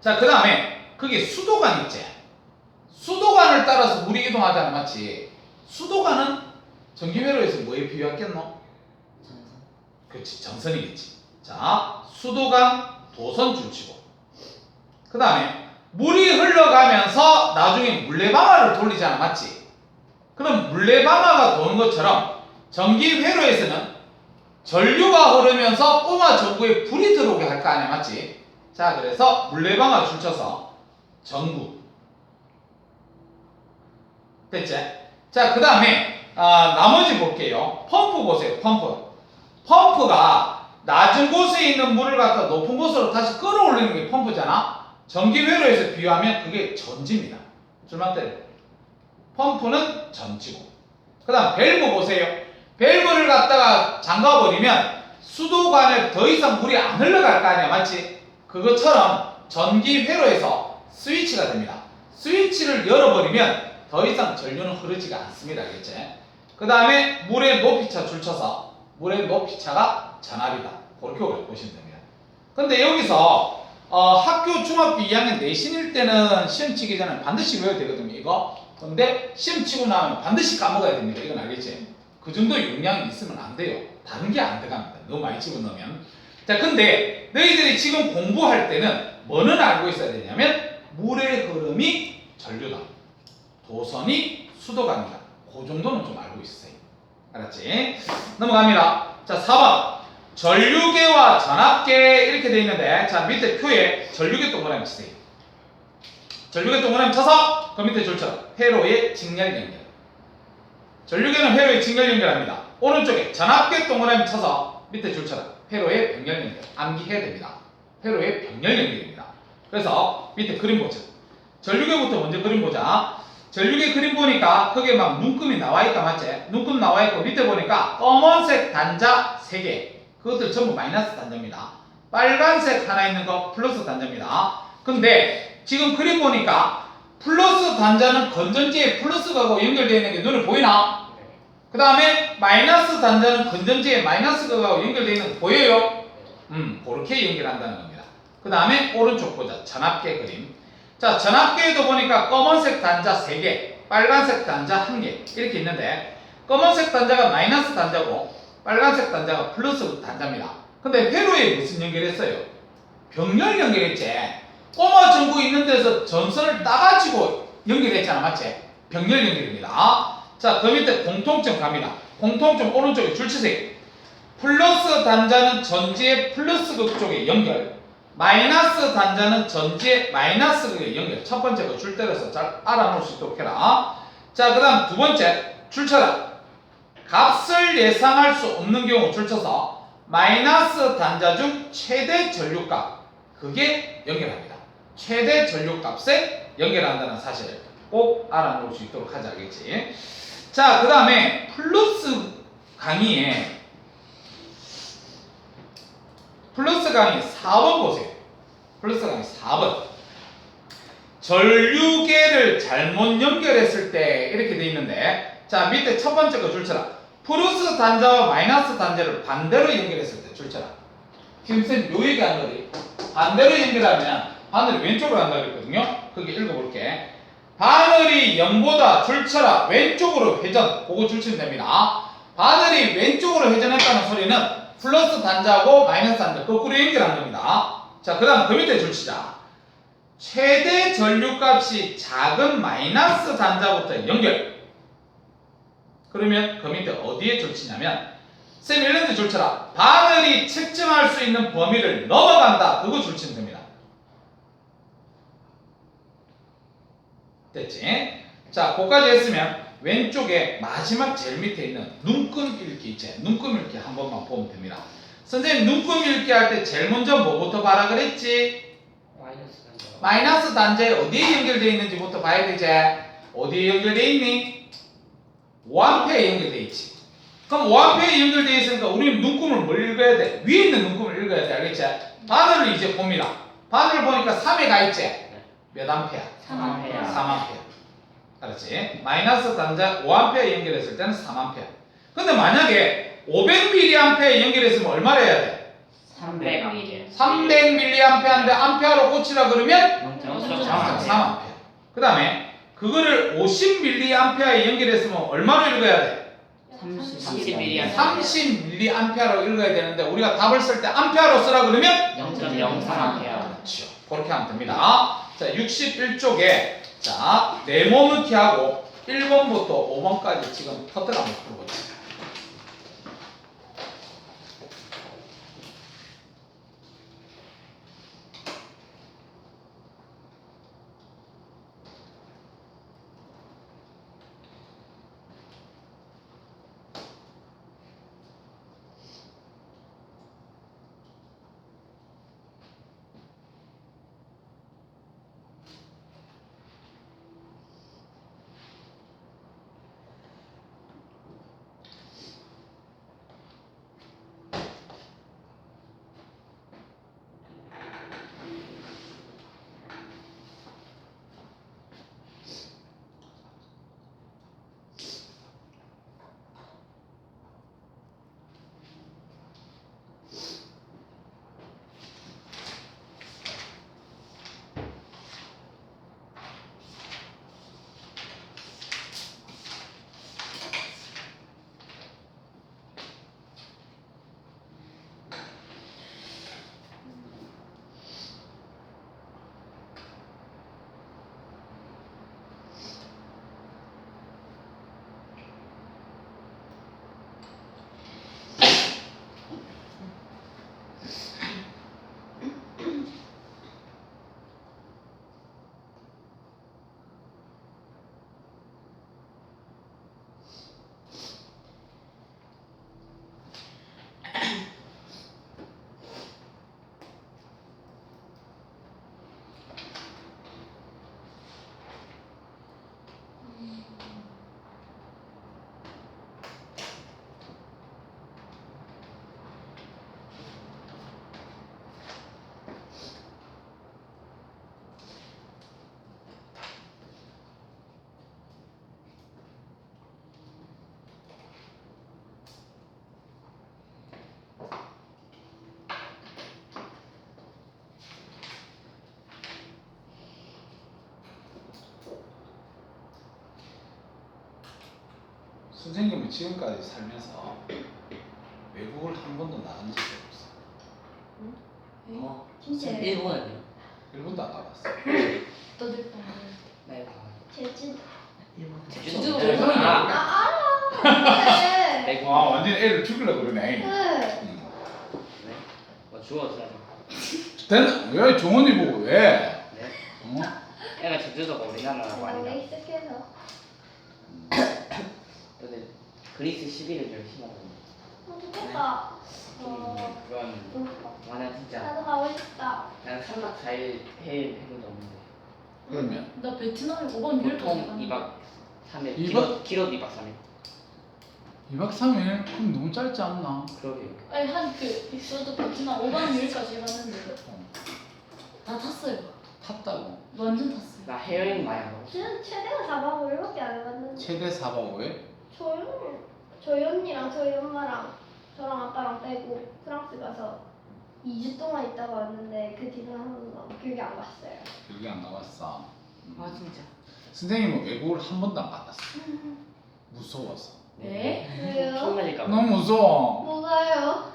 자, 그 다음에 그게 수도관 있지. 수도관을 따라서 물이 이동하잖아, 맞지? 수도관은 전기회로에서 뭐에 비유했겠노? 그렇지, 전선이겠지. 자, 수도관 도선 줄치고. 그 다음에 물이 흘러가면서 나중에 물레방아를 돌리잖아, 맞지? 그럼 물레방아가 도는 것처럼 전기회로에서는 전류가 흐르면서 꼬마 전구에 불이 들어오게 할 거 아니야, 맞지? 자, 그래서 물레방아 줄쳐서 전구. 됐지? 자, 그 다음에 나머지 볼게요. 펌프 보세요. 펌프가 낮은 곳에 있는 물을 갖다 높은 곳으로 다시 끌어올리는 게 펌프잖아. 전기회로에서 비유하면 그게 전지입니다. 줄만 때려. 펌프는 전지고. 그 다음 밸브 보세요. 밸브를 갖다가 잠가버리면 수도관에 더 이상 물이 안 흘러갈 거 아니야, 맞지? 그것처럼 전기회로에서 스위치가 됩니다. 스위치를 열어버리면 더 이상 전류는 흐르지가 않습니다. 알겠지? 그 다음에 물의 높이차 줄쳐서 물의 높이차가 전압이다. 그렇게 보시면 됩니다. 근데 여기서 학교 중학교 2학년 내신일 때는 시험 치기 전에 반드시 외워야 되거든요. 이거. 근데 시험 치고 나면 반드시 까먹어야 됩니다. 이건 알겠지? 그 정도 용량이 있으면 안 돼요. 다른 게 안 들어갑니다. 너무 많이 집어넣으면. 자, 근데 너희들이 지금 공부할 때는 뭐는 알고 있어야 되냐면 물의 흐름이 전류다. 도선이 수도관이다. 그 정도는 좀 알고 있으세요. 알았지? 넘어갑니다. 자, 4번. 전류계와 전압계 이렇게 돼 있는데, 자, 밑에 표에 전류계 동그라미 치세요. 전류계 동그라미 쳐서 그 밑에 줄처럼 회로의 직렬 연결. 전류계는 회로의 직렬 연결합니다. 오른쪽에 전압계 동그라미 쳐서 밑에 줄처럼 회로의 병렬 연결. 암기해야 됩니다. 회로의 병렬 연결입니다. 그래서 밑에 그림 보자. 전류계부터 먼저 그림 보자. 전류계 그림 보니까 거기에 막 눈금이 나와있다, 맞지? 눈금 나와있고 밑에 보니까 검은색 단자 3개. 그것들 전부 마이너스 단자입니다. 빨간색 하나 있는 거 플러스 단자입니다. 근데 지금 그림 보니까 플러스 단자는 건전지에 플러스가 연결되어 있는 게 눈에 보이나? 그 다음에 마이너스 단자는 건전지에 마이너스가 연결되어 있는 거 보여요? 그렇게 연결한다는 겁니다. 그 다음에 오른쪽 보자. 전압계 그림. 자, 전압계에도 보니까 검은색 단자 3개, 빨간색 단자 1개 이렇게 있는데 검은색 단자가 마이너스 단자고 빨간색 단자가 플러스 단자입니다. 근데 회로에 무슨 연결했어요? 병렬 연결했지. 꼬마 전구 있는 데서 전선을 따가지고 연결했잖아, 맞지? 병렬 연결입니다. 자, 그 밑에 공통점 갑니다. 공통점 오른쪽에 줄치세요. 플러스 단자는 전지의 플러스 극 쪽에 연결, 마이너스 단자는 전지의 마이너스 극에 연결. 첫 번째 거 줄 때려서 잘 알아놓을 수 있도록 해라. 자, 그 다음 두 번째 줄 쳐라. 값을 예상할 수 없는 경우 줄 쳐서 마이너스 단자 중 최대 전류값, 그게 연결합니다. 최대 전류값에 연결한다는 사실을 꼭 알아놓을 수 있도록 하자, 알겠지? 자, 그 다음에 플러스 강의 4번 보세요. 플러스 강의 4번. 전류계를 잘못 연결했을 때 이렇게 돼 있는데, 자, 밑에 첫 번째 거 줄쳐라. 플러스 단자와 마이너스 단자를 반대로 연결했을 때 줄쳐라. 지금 쌤 요 얘기하는 거지. 반대로 연결하면 바늘이 왼쪽으로 간다 그랬거든요. 거기 읽어볼게. 바늘이 0보다 줄쳐라 왼쪽으로 회전. 그거 줄치면 됩니다. 바늘이 왼쪽으로 회전했다는 소리는 플러스 단자하고 마이너스 단자 거꾸로 연결한 겁니다. 자, 그 다음 그 밑에 줄치자. 최대 전류값이 작은 마이너스 단자부터 연결. 그러면 그 밑에 어디에 줄치냐면 쌤 이런 데 줄쳐라. 바늘이 측정할 수 있는 범위를 넘어간다. 그거 줄치면 됩니다. 됐지? 자, 거기까지 했으면 왼쪽에 마지막 제일 밑에 있는 눈금 읽기 있지? 눈금 읽기 한 번만 보면 됩니다. 선생님 눈금 읽기 할 때 제일 먼저 뭐부터 봐라 그랬지? 마이너스 단자에 어디에 연결되어 있는지부터 봐야 되지? 어디에 연결되어 있니? 5A에 연결되어 있지. 그럼 5A에 연결되어 있으니까 우리는 눈금을 뭘 읽어야 돼? 위에 있는 눈금을 읽어야 돼. 알겠지? 바늘을 이제 봅니다. 바늘을 보니까 3에 가 있지? 몇 암페어? 3암페어. 알았지? 마이너스 단자 5A에 연결했을 때는 3A. 근데 만약에 500mA에 연결했으면 얼마를 해야 돼? 300A. 300mA인데 암페어로 꽂히라 그러면 0.3A. 3A. 그 다음에 그거를 50mA에 연결했으면 얼마로 읽어야 돼? 30mA. 30mA로 읽어야 되는데 우리가 답을 쓸 때 암페어로 쓰라 그러면 0.03A. 그렇죠. 그렇게 하면 됩니다. 자, 61쪽에 자, 네모넣기 하고 1번부터 5번까지 지금 터뜨려 한번 풀어보자. 선생님은 지금까지 살면서 외국을 한 번도 나간 적이 없어. 진짜요? 일본은요? 일본도 안 가봤어. 떠들 뻔. 네. 제주. 제주도 제주도 일본이야. 아 알아. 네. 와, 완전 애를 죽이려고 그러네. 네. 응. 네. 뭐 주웠어요. 왜 종원이 보고 왜? 네. 어? 애가 제주도가 우리나라라고 제가 아니라. 오래 익숙해서. 근데 그리스 시비를 좀 심하거든요. 좋겠다. 그건 나는 진짜 나도 가고 싶다. 나는 3박 4일 해본 적 없는데 그러면 나 베트남에 5박 6일까지 보통 2박 3일 이박? 길어도 2박 3일 2박 3일? 그럼 너무 짧지 않나? 그러게요. 아니 한그 있어도 베트남 5박 6일까지 갔는데 다 탔어요. 탔다고. 완전 탔어요. 나 해외여행 많이 안 가고 저는 최대가 4박 5일밖에 안 해봤는데. 최대 4박 5일? 저희 언니랑 저희 엄마랑 저랑 아빠랑 빼고 프랑스 가서 2주 동안 있다가 왔는데 그 뒤로는 한 번도 기억이 안 갔어요. 기억이 안 나왔어. 아 진짜? 선생님은 외국을 한 번도 안 갔었어. 무서워서. 네? 왜요? 처음 가니까 너무 무서워. 뭐가요?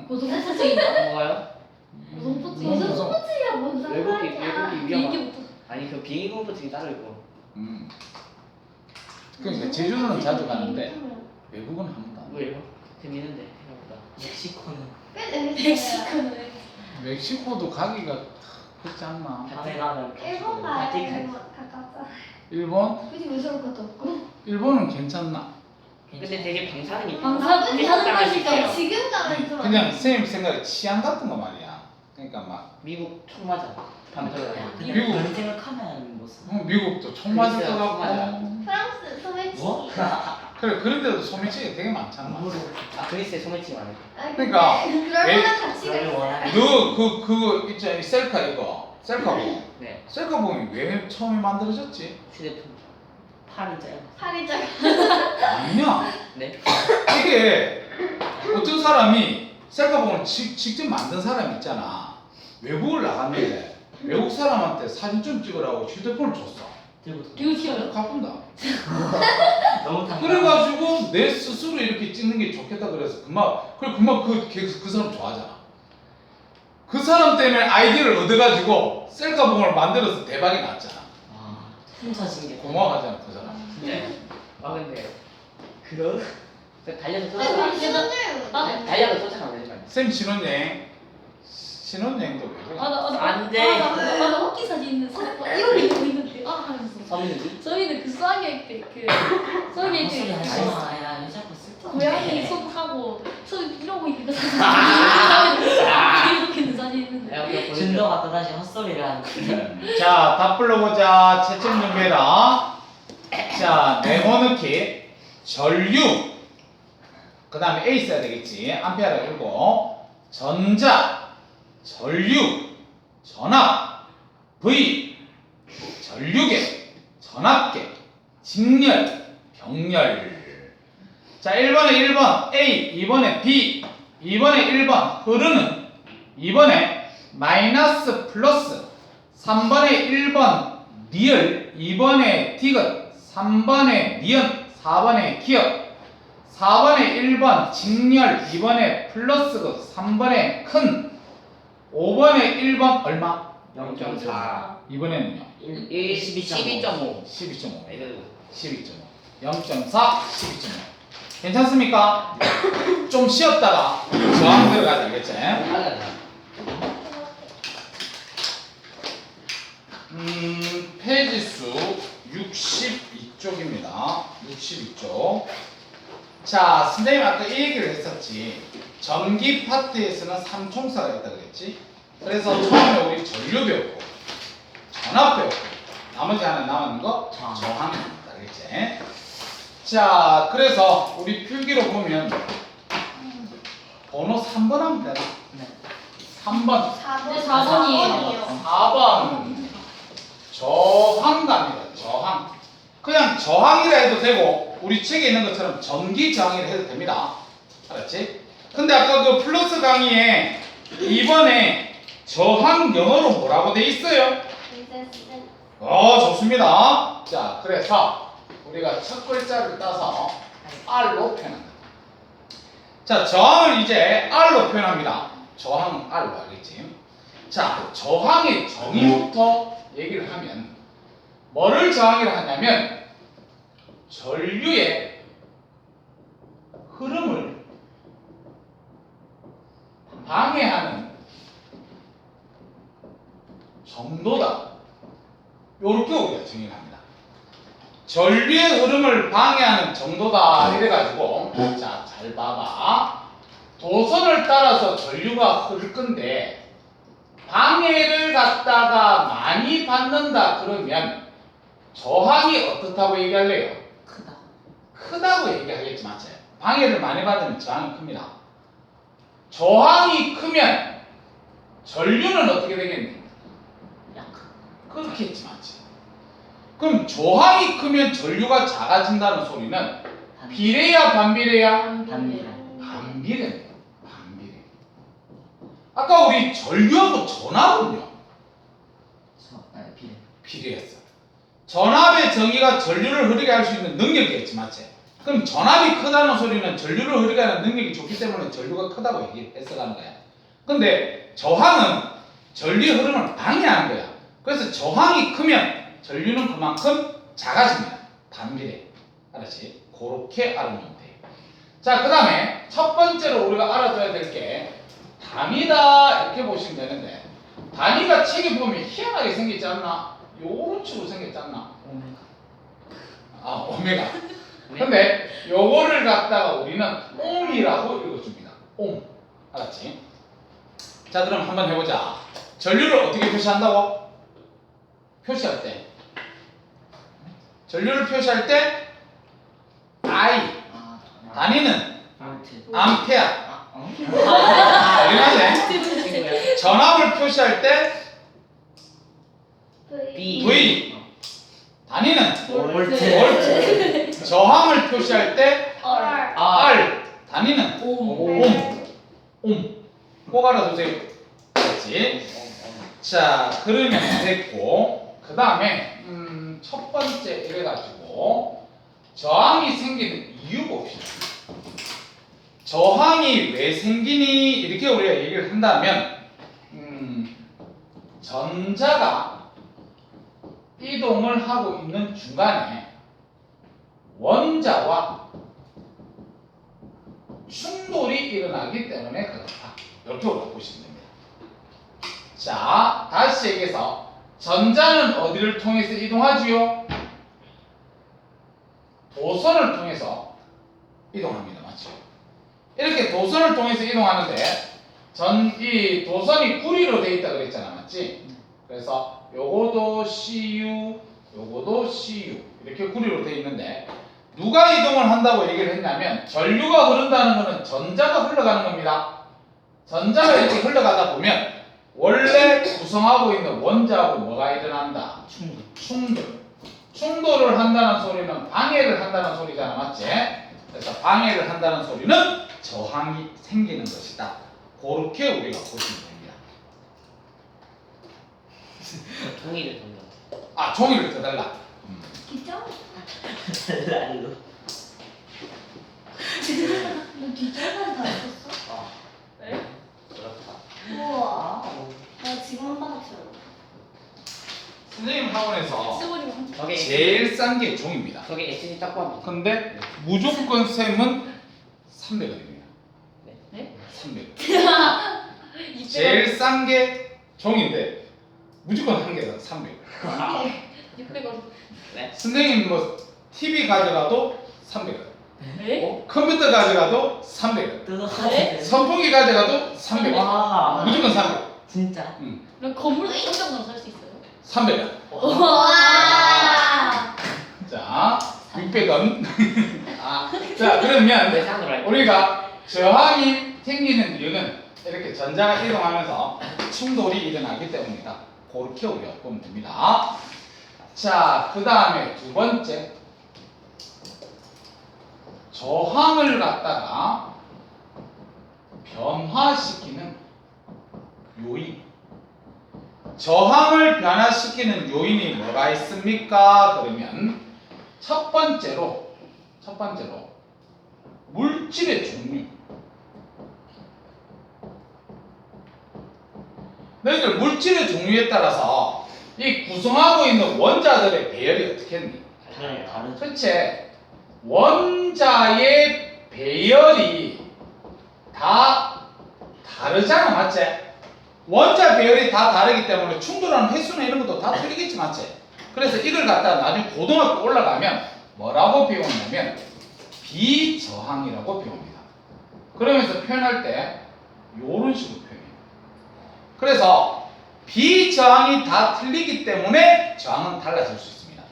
고소공포증이다. 뭐가요? 고소공포증. 너무 무슨 무서워. 스포츠야 뭔 외국이 상관이야? 위험한 비행기부터. 아니 그 비행기 공포증이 따로 있고 그러니까 제주도는 자주 가는데 외국은 한 번도 안 가. 왜요? 재밌는데 생각보다 멕시코는 꽤 재밌어요. 멕시코는 멕시코도 가기가 그렇지 않나? 밭에 가면 일본 가요. 일본 가깝잖아. 일본? 굳이 무서울 것도 없고. 일본은 괜찮나? 근데 되게 방사능이 방사능이 하는 나갈 수 거니까 있어요. 지금 가면 좀. 그냥 선생님 생각에 치안 같은 거 말이야. 그러니까 막 미국 총 맞아 밤에 돌아다니고 근데 미국- 그런 생각하면 뭐 미국도 총 맞을 것 그랬어요, 총 같고. 프랑스 소매치기. 뭐? 그래 그런데도 소매치기 되게 많잖아. 아 그리스에 소매치기 많아요. 아니, 그러니까 그럴 왜- 만한 가치가 그걸 있어요. 원하는 그거 있잖아 셀카 이거 셀카봉. 네 셀카봉이 왜 처음에 만들어졌지? 휴대폰 팔이 짧아. 팔이 작. 아니야. 네 이게 어떤 사람이 셀카봉을 직접 만든 사람 있잖아. 외국을 나갔는데 외국 사람한테 사진 좀 찍으라고 휴대폰을 줬어. 들고 되게 귀여워요. 갚은다. 너무 당당. 그래가지고 내 스스로 이렇게 찍는 게 좋겠다 그래서 금방 그 사람 좋아하잖아. 그 사람 때문에 아이디어를 얻어가지고 셀카봉을 만들어서 대박이 났잖아. 아, 훔쳐진 게 고마워하잖아 그 사람. 네. 아 근데 그런 달려서 아니 쫓아가. 우리 신혼여행 달려서 쫓아가면 되지 말고. 쌤 신혼여행도 왜 그래? 안 돼. 나 호키 사진 있는 이러고 있는데 하면서 서민이 저희는 그 수학여행 때그 수학여행 헛소리 때 하지 마. 야, 왜 자꾸 쓸데없는 고양이 손하고 저 이러고 있는 거 사진 계속 있는 사진 있는데 내가 그냥 보여줘. 준도가 또다시 헛소리를 하는. 자, 답 불러보자. 채점 준비해라. 자, 네모넣기, 전류. 그 다음에 A 써야 되겠지. 암페어라 읽고. 전자, 전류, 전압, V, 전류계, 전압계, 직렬, 병렬. 자, 1번에 1번 A, 2번에 B, 2번에 1번 흐르는, 2번에 마이너스 플러스, 3번에 1번 리얼, 2번에 디귿, 3번에 니은, 4번에 기억, 4번에 1번 직렬, 2번에 플러스극, 3번에 큰, 5번에 1번 얼마? 0.4. 이번에는요? 12.5. 12.5. 애들 12.5. 0.4, 12.5. 괜찮습니까? 좀 쉬었다가 저항 들어가야 되겠지? 페이지 수 62쪽입니다. 62쪽. 자, 선생님 아까 이 얘기를 했었지. 전기 파트에서는 삼총사가 있다 그랬지. 그래서 처음에 우리 전류 배웠고, 전압 배웠고, 나머지 하나 남았는 거 저항 배웠다 그랬지. 자, 그래서 우리 필기로 보면 번호 3번 하면 되나? 네. 3번. 4번이에요. 4번 저항갑니다. 저항. 그냥 저항이라 해도 되고 우리 책에 있는 것처럼 전기 저항이라 해도 됩니다. 알았지? 근데 아까 그 플러스 강의에 2번에 저항 영어로 뭐라고 돼 있어요? 좋습니다. 자, 그래서 우리가 첫 글자를 따서 R로 표현한다. 자, 저항을 이제 R로 표현합니다. 저항은 R로 알겠지? 자, 저항의 정의부터 얘기를 하면 뭐를 저항이라 하냐면 전류의 흐름을 방해하는 정도다. 요렇게 우리가 정의를 합니다. 전류의 흐름을 방해하는 정도다 이래가지고 자, 잘 봐봐. 도선을 따라서 전류가 흐를 건데 방해를 갖다가 많이 받는다 그러면 저항이 어떻다고 얘기할래요? 크다. 크다고 얘기하겠지, 맞아요? 방해를 많이 받으면 저항이 큽니다. 저항이 크면 전류는 어떻게 되겠니? 약간. 그렇게 했지, 맞지? 그럼 저항이 크면 전류가 작아진다는 소리는 비례야 반비례야? 반비례. 반비례. 반비례. 아까 우리 전류하고 전압은요? 비례. 비례했어. 전압의 정의가 전류를 흐르게 할 수 있는 능력이었지, 맞지? 그럼 전압이 크다는 소리는 전류를 흐르게 하는 능력이 좋기 때문에 전류가 크다고 얘기했어가는 거야. 근데 저항은 전류의 흐름을 방해하는 거야. 그래서 저항이 크면 전류는 그만큼 작아집니다. 반비례. 알았지? 그렇게 알아놓으면 돼. 자, 그 다음에 첫 번째로 우리가 알아둬야 될 게 단위다 이렇게 보시면 되는데 단위가 책에 보면 희한하게 생겼지 않나? 요런 식으로 생겼지 않나? 오메가. 근데 요거를 갖다가 우리는 옴이라고 읽어줍니다. 옴. 알았지? 자, 그럼 한번 해보자. 전류를 어떻게 표시한다고? 표시할 때. 전류를 표시할 때 I. 단위는 볼트. 암페어. 어? 이해하네? 전압을 표시할 때 B. V. 단위는 볼트. 볼트. 저항을 표시할 때 R. R. 단위는 오. 옴. 꼭 알아두세요. 그렇지? 자, 그러면 됐고, 그 다음에 첫 번째 이래가지고 저항이 생기는 이유 봅시다. 저항이 왜 생기니 이렇게 우리가 얘기를 한다면 전자가 이동을 하고 있는 중간에 원자와 충돌이 일어나기 때문에 그렇다. 이렇게 우리가 보시면 됩니다. 자, 다시 얘기해서 전자는 어디를 통해서 이동하지요? 도선을 통해서 이동합니다. 맞죠? 이렇게 도선을 통해서 이동하는데 이 도선이 구리로 되어 있다 그랬잖아. 맞지? 그래서 요거도 CU, 요거도 CU 이렇게 구리로 되어 있는데 누가 이동을 한다고 얘기를 했냐면 전류가 흐른다는 것은 전자가 흘러가는 겁니다. 전자가 이렇게 흘러가다 보면 원래 구성하고 있는 원자하고 뭐가 일어난다? 충돌을 한다는 소리는 방해를 한다는 소리잖아. 맞지? 그래서 방해를 한다는 소리는 저항이 생기는 것이다. 그렇게 우리가 보시면 됩니다. 종이를 돌려. 아, 종이를 더 달라. 진짜? 날로. 너 뒷절까지 다 했었어? 네? 그렇다. 우와. 나 지금 한 바닥 채워. 선생님 학원에서 쓰고리가 한 저게 제일 싼 게 종입니다. 저게 SG 딱밤이. 근데 무조건 셈은 300원입니다. 네? 300원. 제일 싼 게 종인데 무조건 한 개가 300원. 600원. 네. 선생님 뭐 TV 가져가도 300원. 네? 컴퓨터 가져가도 300원. 뜯어가지고. 선풍기 가져가도 300원. 와. 무조건 300원. 진짜. 그럼 건물도 300원 살수 있어요? 300원. 와. 자, 600원. 아, 자, 그러면 외상으로 할게. 우리가 저항이 생기는 이유는 이렇게 전자가 이동하면서 충돌이 일어나기 때문이다. 그렇게 우리가 보면 됩니다. 자, 그 다음에 두 번째. 저항을 갖다가 변화시키는 요인. 저항을 변화시키는 요인이 뭐가 있습니까? 그러면 첫 번째로 물질의 종류. 너희들 물질의 종류에 따라서 이 구성하고 있는 원자들의 배열이 어떻게 했니? 다르죠. 그치? 원자의 배열이 다 다르잖아. 맞지? 원자 배열이 다 다르기 때문에 충돌하는 횟수나 이런 것도 다 틀리겠지. 맞지? 그래서 이걸 갖다가 나중에 고등학교 올라가면 뭐라고 배우냐면 비저항이라고 배웁니다. 그러면서 표현할 때 이런 식으로 표현해요. 그래서 비저항이 다 틀리기 때문에 저항은 달라질 수 있습니다.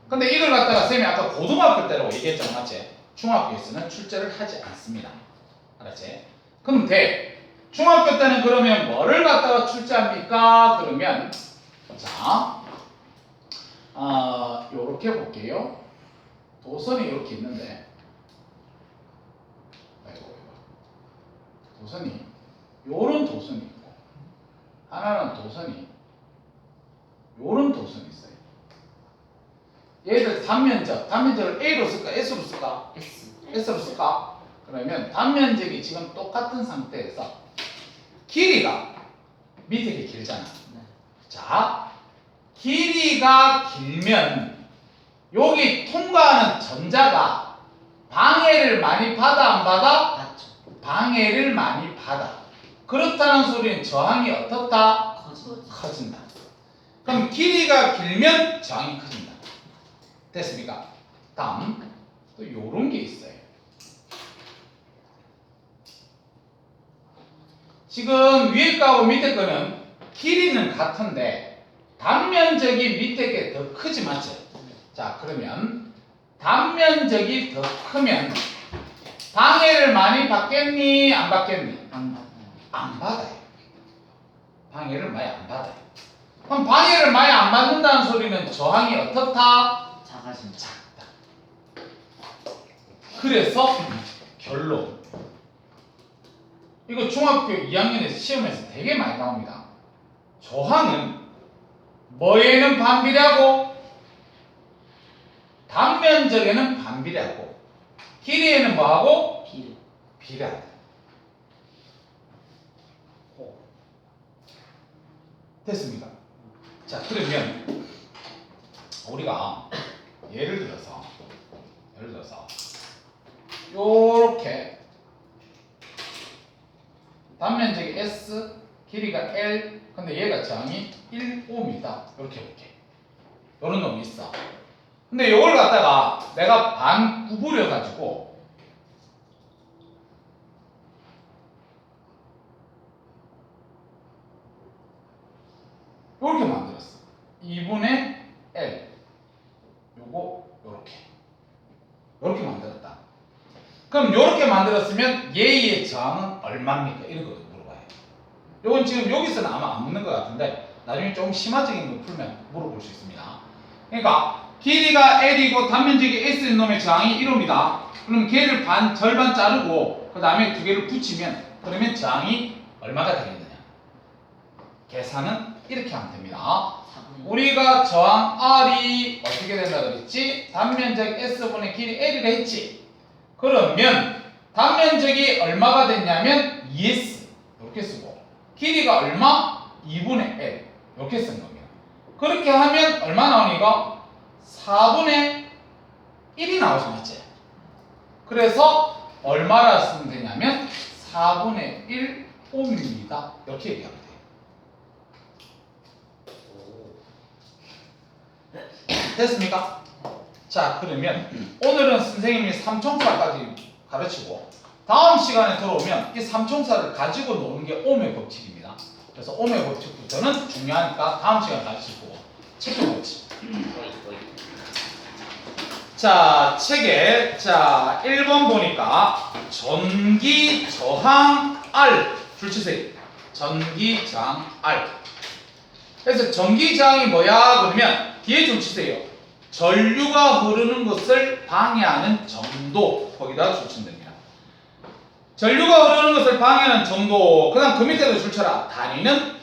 근데 이걸 갖다가 쌤이 아까 고등학교 때라고 얘기했잖아. 맞지? 중학교에서는 출제를 하지 않습니다. 알았지? 그럼 돼. 중학교 때는 그러면 뭐를 갖다가 출제합니까? 그러면 자, 요렇게 볼게요. 도선이 이렇게 있는데 도선이 요런 도선이 있고 하나는 도선이 요런 도선이 있어요. 얘들 단면적을 A로 쓸까? S로 쓸까? S로 쓸까? 그러면 단면적이 지금 똑같은 상태에서 길이가 밑에 게 길잖아. 자, 길이가 길면 여기 통과하는 전자가 방해를 많이 받아 안 받아? 맞죠. 방해를 많이 받아. 그렇다는 소리는 저항이 어떻다? 커진다. 그럼 길이가 길면 저항이 커진다. 됐습니까? 다음 또 요런 게 있어요. 지금 위에 거하고 밑에 거는 길이는 같은데 단면적이 밑에 게 더 크지. 맞지? 자, 그러면 단면적이 더 크면 방해를 많이 받겠니? 안 받겠니? 안 받아요. 방해를 많이 안 받아요. 그럼 방해를 많이 안 받는다는 소리는 저항이 어떻다? 작아진다. 작다. 그래서 결론 이거 중학교 2학년에서 시험에서 되게 많이 나옵니다. 저항은 뭐에는 반비례하고 단면적에는 반비례하고 길이에는 뭐하고 비례. 비례한다. 됐습니까? 자, 그러면 우리가 예를 들어서 요렇게 단면적이 S, 길이가 L, 근데 얘가 저항이 1옴이다. 이렇게 볼게. 요런 놈이 있어. 근데 요걸 갖다가 내가 반 구부려 가지고 요렇게 만들었어. 2분의 L. 요거 요렇게 만들었다. 그럼 요렇게 만들었으면 얘의 저항은 얼마입니까? 이런 것도 물어봐요. 요건 지금 여기서는 아마 안 묻는 것 같은데 나중에 좀 심화적인 거 풀면 물어볼 수 있습니다. 그러니까 길이가 L이고 단면적이 S인 놈의 저항이 1옴이다. 그럼 걔를 절반 자르고 그 다음에 두 개를 붙이면 그러면 저항이 얼마가 되겠느냐? 계산은 이렇게 하면 됩니다. 우리가 저항 R이 어떻게 된다 그랬지? 단면적 S분의 길이 L이라 했지? 그러면 단면적이 얼마가 됐냐면 2S 이렇게 쓰고 길이가 얼마? 2분의 L 이렇게 쓴 겁니다. 그렇게 하면 얼마 나오니까? 4분의 1이 나오지 맞지? 그래서 얼마라 쓰면 되냐면 4분의 1 옴입니다. 이렇게 얘기하면 돼요. 됐습니까? 자, 그러면 오늘은 선생님이 삼총사까지 가르치고 다음 시간에 들어오면 이 삼총사를 가지고 노는 게 옴의 법칙입니다. 그래서 옴의 법칙부터는 중요하니까 다음 시간에 가르칠 거고 책임 법칙. 자, 책에 자 1번 보니까 전기 저항 R 줄치세요. 전기 저항 R. 그래서 전기 저항이 뭐야? 그러면 뒤에 줄치세요. 전류가 흐르는 것을 방해하는 정도 거기다 줄치면 됩니다. 전류가 흐르는 것을 방해하는 정도. 그 다음 그 밑에도 줄쳐라. 단위는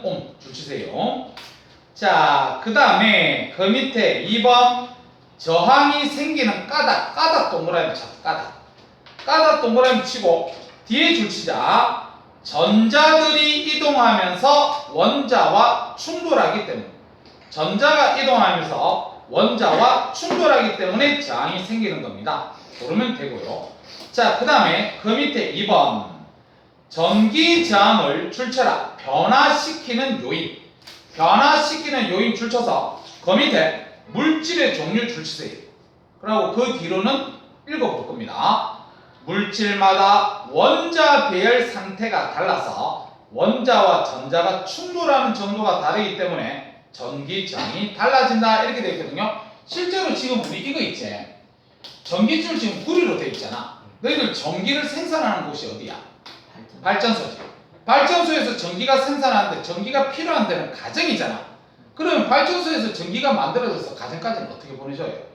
옴 줄치세요. 자, 그 다음에 그 밑에 2번 저항이 생기는 까닭 동그라미 쳐. 까닭 동그라미 치고 뒤에 줄치자. 전자들이 이동하면서 원자와 충돌하기 때문에 전자가 이동하면서 원자와 충돌하기 때문에 저항이 생기는 겁니다. 그러면 되고요. 자, 그 다음에 그 밑에 2번 전기 저항을 줄쳐라. 변화시키는 요인 줄쳐서 그 밑에 물질의 종류 줄치세요. 그리고 그 뒤로는 읽어볼 겁니다. 물질마다 원자 배열 상태가 달라서 원자와 전자가 충돌하는 정도가 다르기 때문에 전기 저항이 달라진다 이렇게 되어 있거든요. 실제로 지금 우리 이거 있지? 전기줄 지금 구리로 되어 있잖아. 너희들 전기를 생산하는 곳이 어디야? 발전소지. 발전소에서 전기가 생산하는데 전기가 필요한 데는 가정이잖아. 그러면 발전소에서 전기가 만들어져서 가정까지는 어떻게 보내줘요?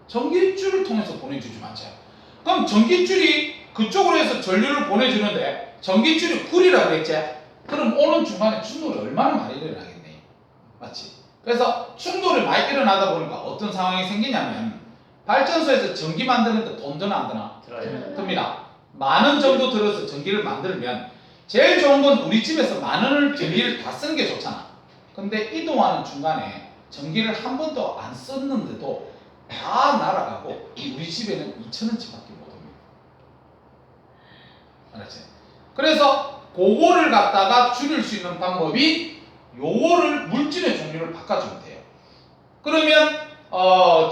전기줄을 통해서 보내주지 맞죠? 그럼 전기줄이 그쪽으로 해서 전류를 보내주는데 전기줄이 구리라고 그랬지? 그럼 오는 중간에 충돌이 얼마나 많이 일어나겠네. 맞지? 그래서 충돌이 많이 일어나다 보니까 어떤 상황이 생기냐면 발전소에서 전기 만드는데 돈 드나 안 드나? 듭니다. 만 원 정도 들어서 전기를 만들면 제일 좋은 건 우리 집에서 만 원을 전기를 다 쓰는 게 좋잖아. 근데 이동하는 중간에 전기를 한 번도 안 썼는데도 다 날아가고 우리 집에는 2,000원치밖에 못 옵니다. 알았지? 그래서 그거를 갖다가 줄일 수 있는 방법이 요거를 물질의 종류를 바꿔주면 돼요. 그러면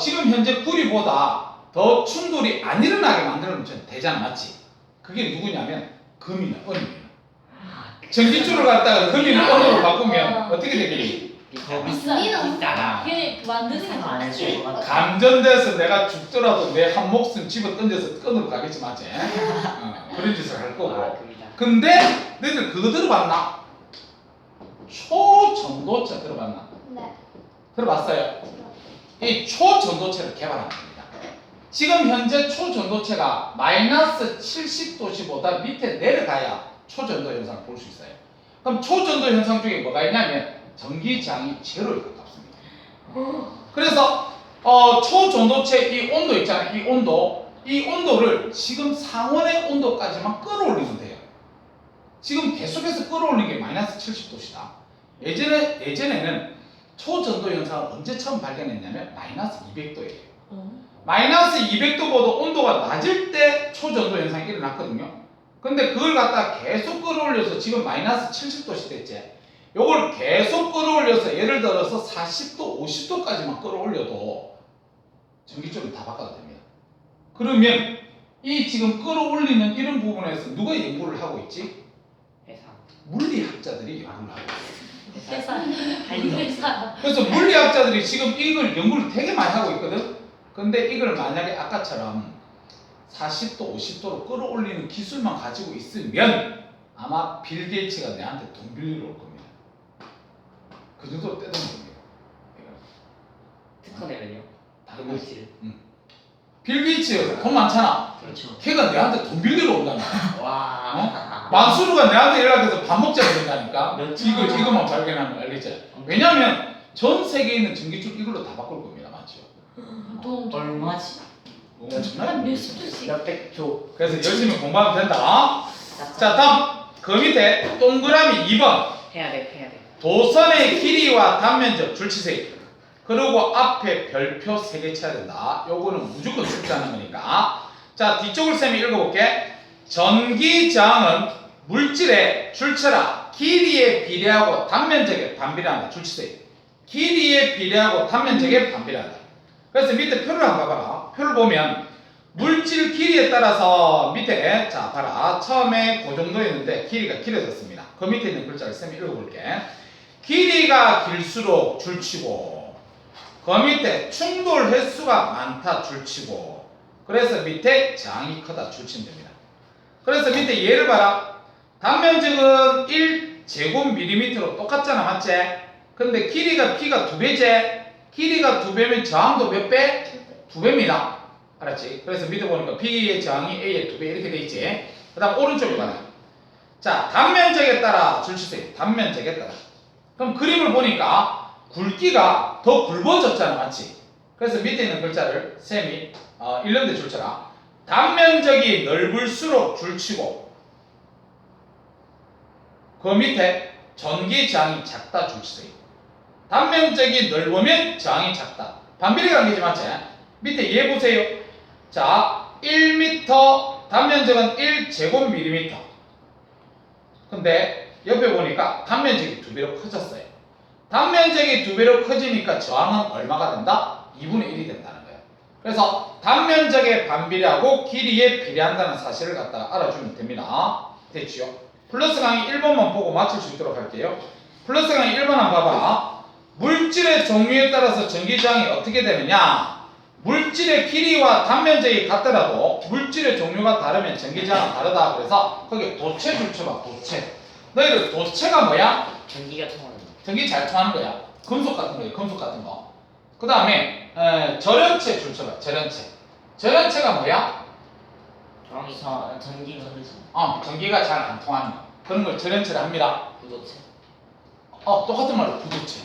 지금 현재 구리보다 더 충돌이 안 일어나게 만들면 되잖아. 맞지? 그게 누구냐면 금이나 은이에요. 전기줄을 갖다가 금이나 은으로 바꾸면 어떻게 되겠니? 더 비싸. 걔 만드는 생각 안 거. 해줄 것 같아. 감전돼서 내가 죽더라도 내 한 목숨 집어 던져서 끈으로 가겠지 맞지? 그런 짓을 할 거고. 근데 너희들 그거 들어봤나? 초전도체 들어봤나? 네. 들어봤어요? 이 초전도체를 개발한 겁니다. 지금 현재 초전도체가 마이너스 70도씨보다 밑에 내려가야 초전도 현상을 볼 수 있어요. 그럼 초전도 현상 중에 뭐가 있냐면 전기장이 제로에 가깝습니다. 그래서 초전도체 이 온도 있잖아요. 이 온도를 지금 상온의 온도까지만 끌어올리면 돼요. 지금 계속해서 끌어올린 게 마이너스 70도시다. 예전에는 초전도 현상을 언제 처음 발견했냐면 마이너스 200도예요. 마이너스 200도보다 온도가 낮을 때 초전도 현상이 일어났거든요. 근데 그걸 갖다가 계속 끌어올려서 지금 마이너스 70도씨 됐지. 요걸 계속 끌어올려서 예를 들어서 40도, 50도까지만 끌어올려도 전기줄을 다 바꿔도 됩니다. 그러면 이 지금 끌어올리는 이런 부분에서 누가 연구를 하고 있지? 회사. 물리학자들이 연구를 하고 있어요. 회사. 회사. 그래서 물리학자들이 지금 이걸 연구를 되게 많이 하고 있거든. 근데 이걸 만약에 아까처럼 40도, 50도로 끌어올리는 기술만 가지고 있으면 아마 빌 게이츠가 내한테 돈 빌리러 올 겁니다. 그 정도로 떼돈 겁니다. 특허 내면요. 다른 물질. 빌 게이츠 돈 많잖아. 그렇죠. 걔가 내한테 돈 빌리러 온다니까. 와. 만수르가 내한테 연락해서 밥 먹자 그런다니까. 몇 이거만 발견하면 알겠지? 왜냐면 전 세계에 있는 전기줄 이걸로 다 바꿀 겁니다. 맞죠? 돈 얼마지? 엄청나요. 몇십 주씩. 몇백조. 그래서 열심히 공부하면 된다. 자, 다음 그 밑에 동그라미 2번 해야 돼. 도선의 길이와 단면적 줄치세요. 그리고 앞에 별표 3개 쳐야 된다. 요거는 무조건 숙제하는 거니까. 자, 뒤쪽을 쌤이 읽어볼게. 전기저항은 물질의 줄체라 길이에 비례하고 단면적에 반비례한다. 줄치세요. 길이에 비례하고 단면적에 반비례한다. 그래서 밑에 표를 한번 봐봐라. 표를 보면 물질 길이에 따라서 밑에 자 봐라. 처음에 그 정도였는데 길이가 길어졌습니다. 그 밑에 있는 글자를 쌤이 읽어볼게. 길이가 길수록 줄치고 그 밑에 충돌 횟수가 많다 줄치고 그래서 밑에 저항이 크다 줄치면 됩니다. 그래서 밑에 예를 봐라. 단면적은 1제곱밀리미터로 똑같잖아. 맞지? 근데 길이가 P가 2배지? 길이가 2배면 저항도 몇 배? 2배입니다. 알았지? 그래서 밑에 보니까 B의 저항이 A의 2배 이렇게 돼 있지? 그 다음 오른쪽에 봐라. 자, 단면적에 따라 줄치세요. 단면적에 따라. 그럼 그림을 보니까 굵기가 더 굵어졌잖아. 맞지? 그래서 밑에 있는 글자를 쌤이 일련대 줄쳐라. 단면적이 넓을수록 줄치고 그 밑에 전기 저항이 작다 줄치세요. 단면적이 넓으면 저항이 작다. 반비례 관계지 맞지? 밑에 얘 보세요. 자, 1m 단면적은 1제곱밀리미터. 근데 옆에 보니까 단면적이 2배로 커졌어요. 단면적이 2배로 커지니까 저항은 얼마가 된다? 2분의 1이 된다는 거예요. 그래서 단면적에 반비례하고 길이에 비례한다는 사실을 갖다가 알아주면 됩니다. 됐죠? 플러스 강의 1번만 보고 맞출 수 있도록 할게요. 플러스 강의 1번 한번 봐봐. 물질의 종류에 따라서 전기저항이 어떻게 되느냐? 물질의 길이와 단면적이 같더라도 물질의 종류가 다르면 전기저항은 다르다. 그래서 거기 도체 줄쳐봐. 도체. 너희들 도체가 뭐야? 전기가 통하는. 전기 잘 통하는 거야. 금속 같은 거예요. 금속 같은 거. 그 다음에 절연체 줄쳐봐. 절연체. 절연체가 뭐야? 저항이 전기가 흐르지. 전기가 잘 안 통하는 거. 그런 걸 절연체를 합니다. 구도체. 똑같은 말로 구도체.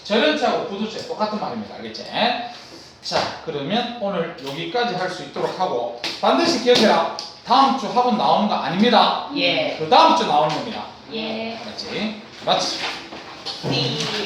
절연체하고 구도체 똑같은 말입니다. 알겠지? 자, 그러면 오늘 여기까지 할 수 있도록 하고 반드시 기억해라. 다음 주 학원 나오는 거 아닙니다. 예. 그 다음 주 나오는 겁니다. 예. 알았지? 맞지? 띠.